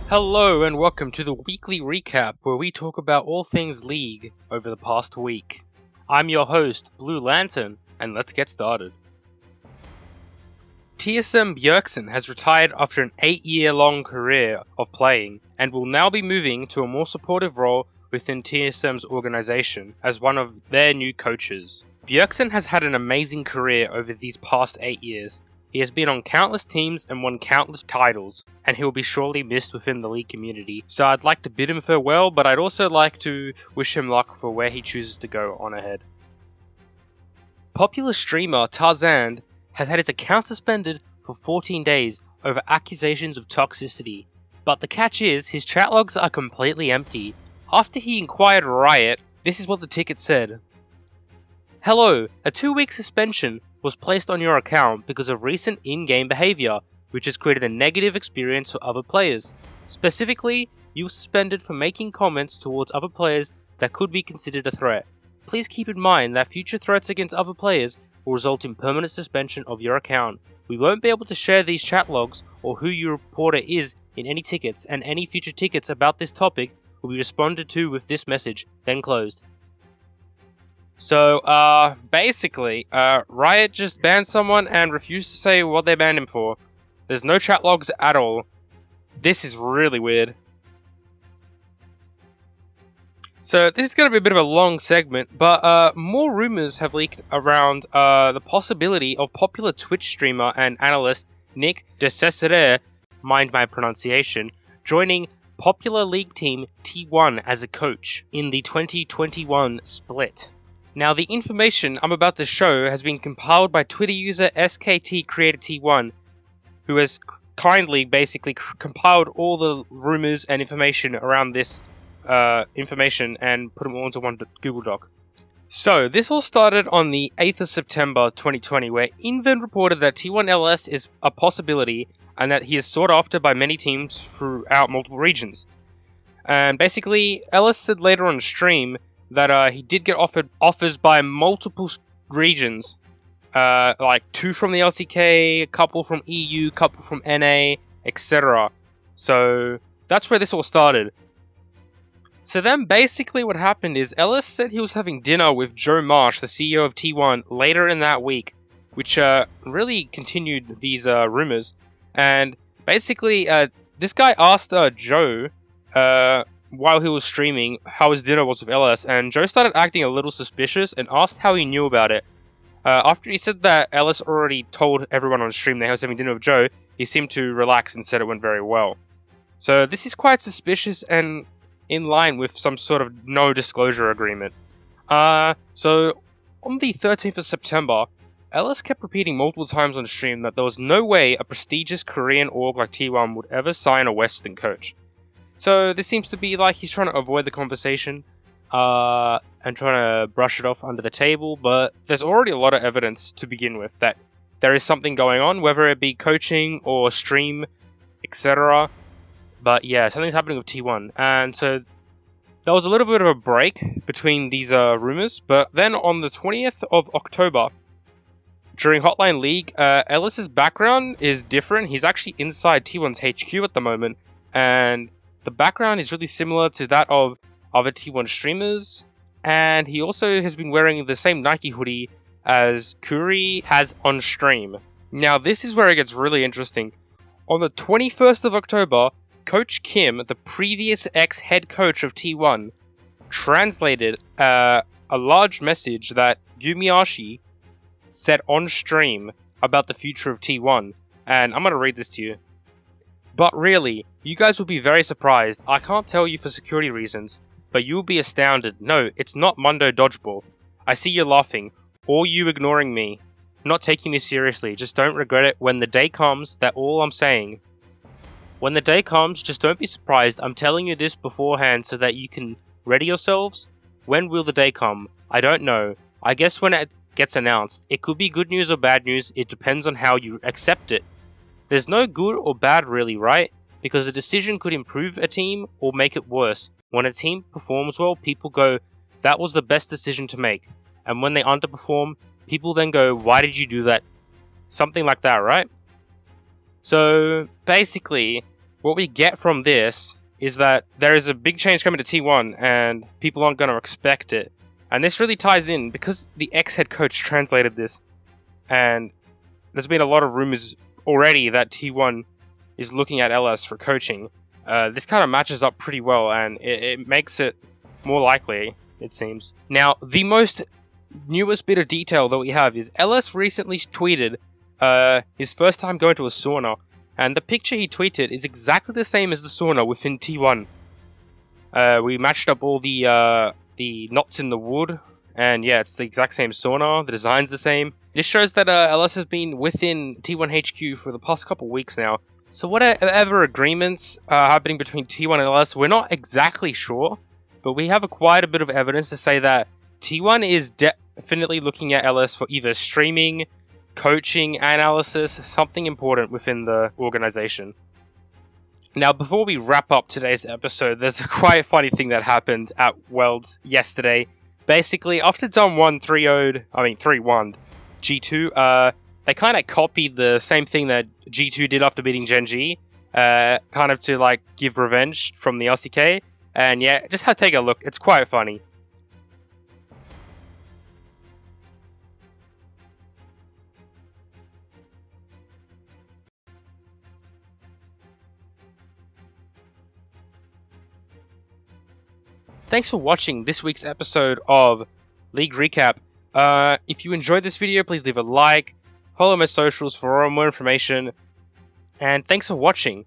Hello and welcome to the weekly recap where we talk about all things League over the past week. I'm your host, Blue Lantern, and let's get started. TSM Bjergsen has retired after an 8-year-long career of playing and will now be moving to a more supportive role within TSM's organization as one of their new coaches. Bjergsen has had an amazing career over these past 8 years. He has been on countless teams and won countless titles, and he will be surely missed within the League community. So I'd like to bid him farewell, but I'd also like to wish him luck for where he chooses to go on ahead. Popular streamer Tarzaned has had his account suspended for 14 days over accusations of toxicity. But the catch is, his chat logs are completely empty. After he inquired Riot, this is what the ticket said. Hello, a 2-week suspension was placed on your account because of recent in-game behavior, which has created a negative experience for other players. Specifically, you were suspended for making comments towards other players that could be considered a threat. Please keep in mind that future threats against other players will result in permanent suspension of your account. We won't be able to share these chat logs or who your reporter is in any tickets, and any future tickets about this topic will be responded to with this message, then closed. So, basically, Riot just banned someone and refused to say what they banned him for. There's no chat logs at all. This is really weird. So, this is going to be a bit of a long segment, but more rumors have leaked around the possibility of popular Twitch streamer and analyst Nick DeCesare, mind my pronunciation, joining popular league team T1 as a coach in the 2021 split. Now, the information I'm about to show has been compiled by Twitter user SKTCreatorT1, who has kindly basically compiled all the rumors and information around this information and put them all into one Google Doc. So, this all started on the 8th of September 2020, where Inven reported that T1LS is a possibility and that he is sought after by many teams throughout multiple regions. And basically, Ellis said later on stream that he did get offers by multiple regions, like 2 from the LCK, a couple from EU, a couple from NA, etc. So that's where this all started. So then basically what happened is Ellis said he was having dinner with Joe Marsh, the CEO of T1, later in that week, which really continued these rumors. And basically this guy asked Joe while he was streaming how his dinner was with Ellis, and Joe started acting a little suspicious and asked how he knew about it. After he said that Ellis already told everyone on stream that he was having dinner with Joe, he seemed to relax and said it went very well. So this is quite suspicious and in line with some sort of no disclosure agreement. So on the 13th of September, Ellis kept repeating multiple times on stream that there was no way a prestigious Korean org like T1 would ever sign a Western coach. So this seems to be like he's trying to avoid the conversation and trying to brush it off under the table, but there's already a lot of evidence to begin with that there is something going on, whether it be coaching or stream, etc. But yeah, something's happening with T1, and so there was a little bit of a break between these rumors, but then on the 20th of October, during Hotline League, Ellis's background is different. He's actually inside T1's HQ at the moment, and the background is really similar to that of other T1 streamers, and he also has been wearing the same Nike hoodie as Kuri has on stream. Now, this is where it gets really interesting. On the 21st of October, Coach Kim, the previous ex-head coach of T1, translated a large message that Yumiashi said on stream about the future of T1, and I'm going to read this to you. But really, you guys will be very surprised. I can't tell you for security reasons, but you'll be astounded. No, it's not Mundo Dodgeball. I see you laughing, or you ignoring me, not taking me seriously. Just don't regret it when the day comes. That's all I'm saying. When the day comes, just don't be surprised. I'm telling you this beforehand so that you can ready yourselves. When will the day come? I don't know. I guess when it gets announced. It could be good news or bad news. It depends on how you accept it. There's no good or bad really, right? Because a decision could improve a team or make it worse. When a team performs well, people go, that was the best decision to make. And when they underperform, people then go, why did you do that? Something like that, right? So basically, what we get from this is that there is a big change coming to T1 and people aren't going to expect it. And this really ties in because the ex-head coach translated this, and there's been a lot of rumors already that T1 is looking at LS for coaching. This kind of matches up pretty well, and it makes it more likely, it seems. Now, the most newest bit of detail that we have is LS recently tweeted his first time going to a sauna, and the picture he tweeted is exactly the same as the sauna within T1. We matched up all the knots in the wood, and yeah, it's the exact same sauna, the design's the same. This shows that LS has been within T1 HQ for the past couple weeks now. So whatever agreements are happening between T1 and LS, we're not exactly sure, but we have quite a bit of evidence to say that T1 is definitely looking at LS for either streaming, coaching, analysis, something important within the organization. Now, before we wrap up today's episode, there's a quite funny thing that happened at Worlds yesterday. Basically, after Damwon 3-1 G2, they kind of copied the same thing that G2 did after beating Gen G, kind of to like give revenge from the LCK. And yeah, just take a look. It's quite funny. Thanks for watching this week's episode of League Recap. If you enjoyed this video, please leave a like, follow my socials for more information, and thanks for watching.